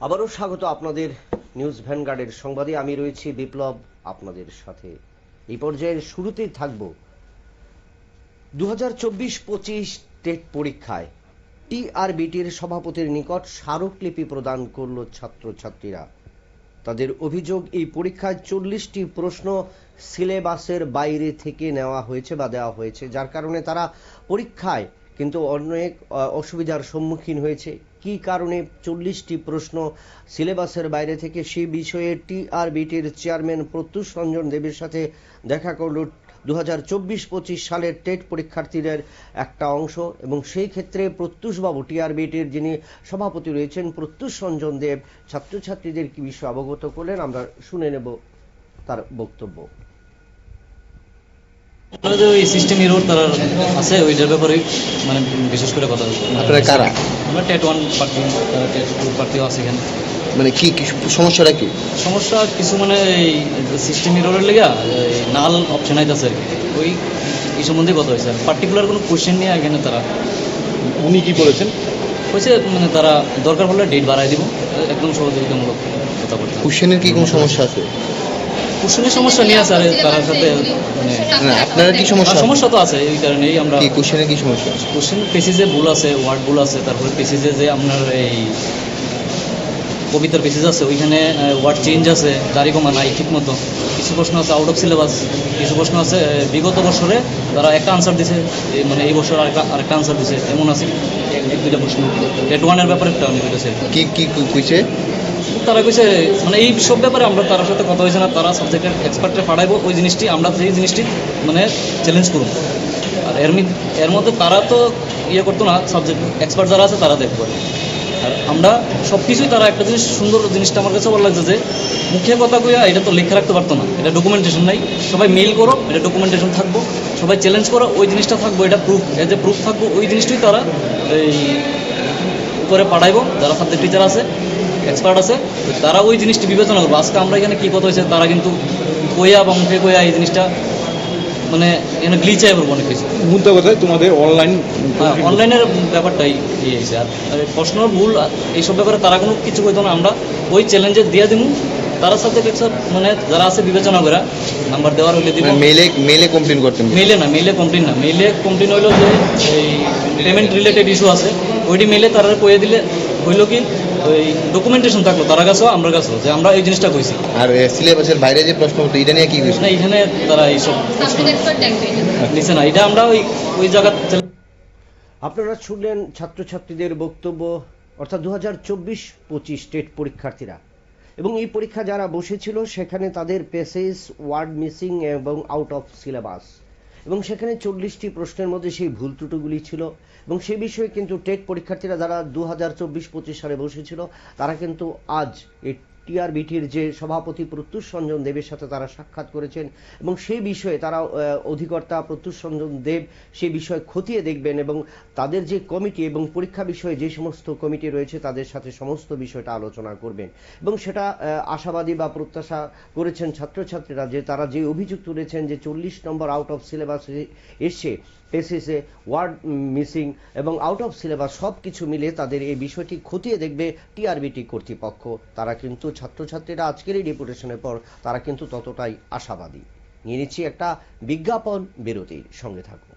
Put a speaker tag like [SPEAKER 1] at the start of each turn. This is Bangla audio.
[SPEAKER 1] আবারও স্বাগত আপনাদের নিউজ ভ্যানগার্ডের সংবাদে। আমি রয়েছি বিপ্লব আপনাদের সাথে। এই পর্যায়ের শুরুতেই থাকব 2024-25 টেট পরীক্ষায় টিআরবিটির সভাপতির নিকট স্মারকলিপি প্রদান করল ছাত্রছাত্রীরা। তাদের অভিযোগ, এই পরীক্ষায় 40টি প্রশ্ন সিলেবাসের বাইরে থেকে নেওয়া হয়েছে বা দেওয়া হয়েছে, যার কারণে তারা পরীক্ষায় কিন্তু অনেক অসুবিধার সম্মুখীন হয়েছে। কি কারণে 40টি প্রশ্ন সিলেবাসের বাইরে থেকে, সেই বিষয়ে টিআরবিটির চেয়ারম্যান প্রত্যুষ রঞ্জন দেবের সাথে দেখা করল 2024-25 সালের টেট পরীক্ষার্থীদের একটা অংশ। এবং সেই ক্ষেত্রে প্রত্যুষবাবু, টিআরবিটির যিনি সভাপতি রয়েছেন, প্রত্যুষ রঞ্জন দেব ছাত্রছাত্রীদের কি বিষয়ে অবগত করলেন, আমরা শুনে নেব তার বক্তব্য।
[SPEAKER 2] ওই সিস্টেম এরর তারা আছে, ওইটার ব্যাপারে মানে বিশেষ করে কথা।
[SPEAKER 3] আপনারা কারা?
[SPEAKER 2] আমরা টেট 1 প্রার্থী, টেট 2 প্রার্থীও আছে এখানে।
[SPEAKER 3] মানে কি সমস্যাটা কি?
[SPEAKER 2] সমস্যা কিছু মানে এই সিস্টেম এররের লেগে নাল অপশন আইতেছে আর কি, ওই এই সম্বন্ধে কথা হয়েছে। পার্টিকুলার কোনো কোয়েশ্চেন নিয়ে এখানে তারা
[SPEAKER 3] উনি কি বলেছেন?
[SPEAKER 2] হয়েছে মানে তারা দরকার হলে ডেট বাড়াই দিব, একদম সহযোগিতামূলক কথা বলতে।
[SPEAKER 3] কোশ্চেনের কি কোনো সমস্যা আছে?
[SPEAKER 2] কোশ্চেনের সমস্যা নিয়ে আছে, আর তার সাথে মানে
[SPEAKER 3] আপনারা কি সমস্যা?
[SPEAKER 2] সমস্যা তো আছে, এই কারণেই আমরা
[SPEAKER 3] কি কোশ্চেনের কি সমস্যা?
[SPEAKER 2] কোশ্চেন পেসিজে ভুল আছে, ওয়ার্ড ভুল আছে, তারপরে পেসিজে যে আপনার এই কবিতার পেসিজ আছে ওইখানে ওয়ার্ড চেঞ্জ আছে, দাড়ি কমা নাই ঠিক মতো। কিছু প্রশ্ন আছে আউট অফ সিলেবাস, কিছু প্রশ্ন আছে বিগত বছরে তারা একটা আনসার দিছে, মানে এই বছর আরেকটা আনসার দিছে, এমন আছে এক দুইটা প্রশ্ন। টেট 1-এর ব্যাপারে একটা আমি বলেছি
[SPEAKER 3] কি কি কইছে
[SPEAKER 2] তারা, কইছে মানে এই সব ব্যাপারে আমরা তার সাথে কথা হয়েছে না, তারা সাবজেক্টের এক্সপার্টে ফাড়াইবো ওই জিনিসটি, আমরা সেই জিনিসটি মানে চ্যালেঞ্জ করুন। আর এর মধ্যে তারা তো ইয়ে করতো না, সাবজেক্ট এক্সপার্ট যারা আছে তারা দেখবো। আর আমরা সব কিছুই, তারা একটা জিনিস সুন্দর জিনিসটা আমার কাছে ভালো লাগছে যে মুখে কথা কইয়া এটা তো লিখে রাখতে পারতো না, এটা ডকুমেন্টেশন নাই, সবাই মেইল করো, এটা ডকুমেন্টেশন থাকবো, সবাই চ্যালেঞ্জ করো, ওই জিনিসটা থাকবো, এটা প্রুফ, এজ এ প্রুফ থাকবো, ওই জিনিসটাই তারা এই উপরে পাঠাইবো। যারা সাবজেক্ট টিচার আছে, এক্সপার্ট আছে, তারা ওই জিনিসটি বিবেচনা করবো। আজকে আমরা এখানে কী কথা হয়েছে, তারা কিন্তু কইয়া বা মুখে কইয়া এই জিনিসটা মানে এখানে গ্লিচাই করবো অনেক কিছু।
[SPEAKER 3] মুদ্রা কথা তোমাদের
[SPEAKER 2] অনলাইনের ব্যাপারটাই ইয়ে হয়েছে। আর প্রশ্ন ভুল এইসব ব্যাপারে তারা কোনো কিছু কইতো না, আমরা ওই চ্যালেঞ্জে দিয়ে দিব, তারা সাবজেক্ট এক্সপার্ট মানে যারা আছে বিবেচনা করে নাম্বার দেওয়ার হইলে দিব।
[SPEAKER 3] মেলে কমপ্লেন করতেন?
[SPEAKER 2] মেলে কমপ্লেন হইলো যে এই পেমেন্ট রিলেটেড ইস্যু আছে, ওইটি মেলে তারা কয়ে দিলে হইলো কি ওই ডকুমেন্টেশন থাকলো তারা কাছেও আমরা কাছেও, যে আমরা এই জিনিসটা কইছি।
[SPEAKER 3] আর সিলেবাসের বাইরে যে প্রশ্ন হতো এটা নিয়ে কি কইছে?
[SPEAKER 2] না, এখানে তারা এইসব নিচ্ছে না, এটা আমরা ওই জায়গা।
[SPEAKER 1] আপনারা শুনলেন ছাত্রছাত্রীদের বক্তব্য, অর্থাৎ 2024-25 টেট পরীক্ষার্থীরা। এবং এই পরীক্ষা যারা বসেছিল সেখানে তাদের প্যাসেজ, ওয়ার্ড মিসিং এবং আউট অফ সিলেবাস, এবং সেখানে 40টি প্রশ্নের মধ্যে সেই ভুল ত্রুটিগুলি ছিল। এবং সেই বিষয়ে কিন্তু টেট পরীক্ষার্থীরা যারা 2024-25 সালে বসেছিল, তারা কিন্তু আজ এই টিআরবিটির যে সভাপতি প্রত্যুষ রঞ্জন দেবের সাথে তারা সাক্ষাৎ করেছেন, এবং সেই বিষয়ে তারা অধিকর্তা প্রত্যুষ রঞ্জন দেব সেই বিষয় খতিয়ে দেখবেন, এবং তাদের যে কমিটি এবং পরীক্ষা বিষয়ে যে সমস্ত কমিটি রয়েছে তাদের সাথে সমস্ত বিষয়টা আলোচনা করবেন। এবং সেটা আশাবাদী বা প্রত্যাশা করেছেন ছাত্রছাত্রীরা, যে তারা যে অভিযোগ তুলেছেন যে 40 নম্বর আউট অফ সিলেবাস এসে পেসিসে ওয়ার্ড মিসিং এবং আউট অফ সিলেবাস সব কিছু মিলে তাদের এই বিষয়টি খতিয়ে দেখবে টিআরবিটি কর্তৃপক্ষ। তারা কিন্তু ছাত্রছাত্রীরা আজকের এই ডেপুটেশনের পর তারা কিন্তু ততটাই আশাবাদী। নিয়ে নিচ্ছি একটা বিজ্ঞাপন বিরতির, সঙ্গে থাকুন।